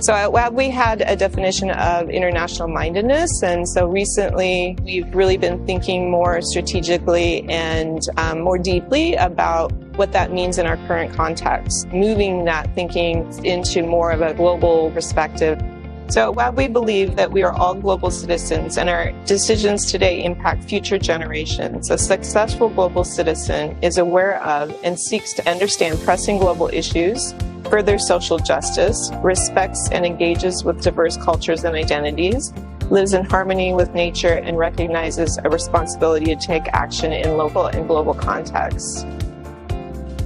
So at WAB we had a definition of international mindedness, and so recently we've really been thinking more strategically and more deeply about what that means in our current context, moving that thinking into more of a global perspective. So at WAB we believe that we are all global citizens and our decisions today impact future generations. A successful global citizen is aware of and seeks to understand pressing global issues, furthers social justice, respects and engages with diverse cultures and identities, lives in harmony with nature, and recognizes a responsibility to take action in local and global contexts.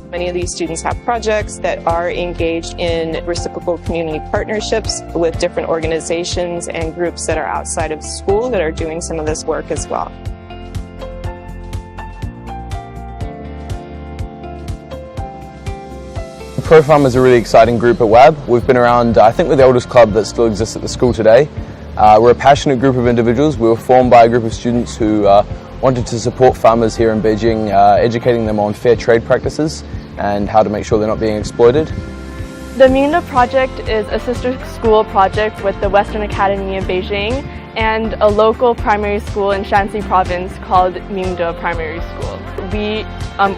Many of these students have projects that are engaged in reciprocal community partnerships with different organizations and groups that are outside of school that are doing some of this work as well. ProFarm is a really exciting group at WAB. We've been around, I think we're the oldest club that still exists at the school today. We're a passionate group of individuals. We were formed by a group of students who wanted to support farmers here in Beijing, educating them on fair trade practices and how to make sure they're not being exploited. The Mingde project is a sister school project with the Western Academy of Beijing and a local primary school in Shanxi province called Mingde Primary School. We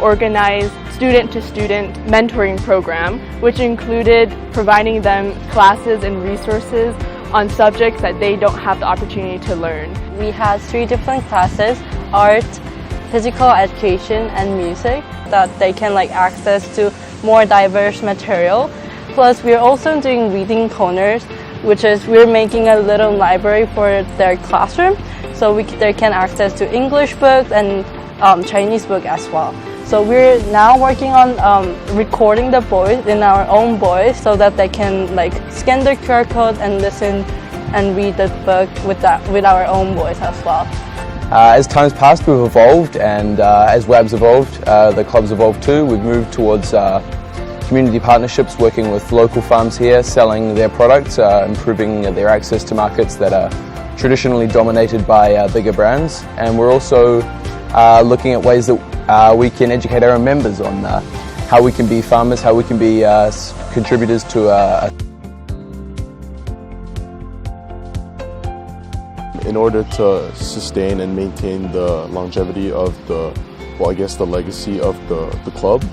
organized student-to-student mentoring program, which included providing them classes and resources on subjects that they don't have the opportunity to learn. We had 3 different classes: art, physical education, and music, that they can access to more diverse material. Plus, we're also doing reading corners, which is we're making a little library for their classroom, so they can access to English books and Chinese books as well. So we're now working on recording the voice in our own voice so that they can scan the QR code and listen and read the book with our own voice as well. As time's passed, we've evolved, and as WAB's evolved, the club's evolved too. We've moved towards community partnerships, working with local farms here, selling their products, improving their access to markets that are traditionally dominated by bigger brands. And we're also looking at ways that we can educate our own members on how we can be farmers, how we can be contributors to In order to sustain and maintain the longevity of the legacy of the club.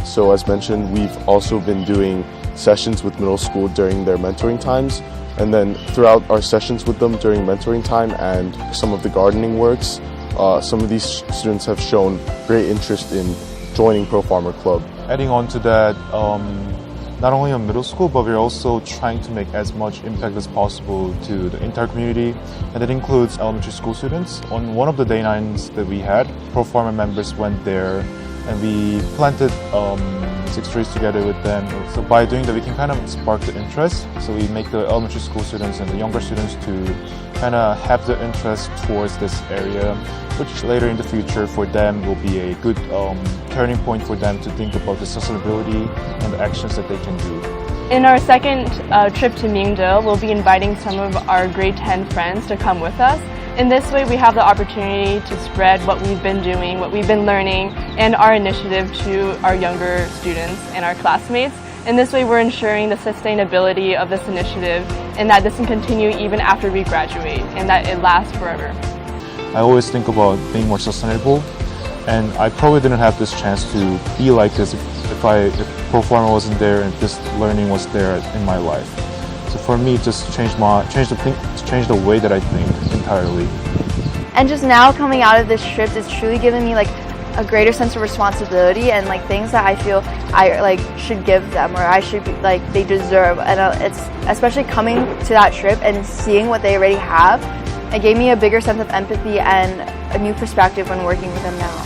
So as mentioned, we've also been doing sessions with middle school during their mentoring times, and then throughout our sessions with them during mentoring time and some of the gardening works, some of these students have shown great interest in joining Pro Farmer Club. Adding on to that, not only on middle school, but we're also trying to make as much impact as possible to the entire community, and that includes elementary school students. On one of the day 9s that we had, Pro Farmer members went there and we planted 6 trees together with them. So by doing that, we can kind of spark the interest. So we make the elementary school students and the younger students to kind of have the interest towards this area, which later in the future for them will be a good turning point for them to think about the sustainability and the actions that they can do. In our second trip to Mingde, we'll be inviting some of our grade 10 friends to come with us. In this way, we have the opportunity to spread what we've been doing, what we've been learning, and our initiative to our younger students and our classmates. In this way, we're ensuring the sustainability of this initiative and that this can continue even after we graduate and that it lasts forever. I always think about being more sustainable, and I probably didn't have this chance to be like this if Pro Farmer wasn't there and this learning was there in my life. So for me, it just changed the way that I think entirely. And just now coming out of this trip, it's truly given me a greater sense of responsibility and things that I feel I should give them, or I should be they deserve. And it's especially coming to that trip and seeing what they already have. It gave me a bigger sense of empathy and a new perspective when working with them now.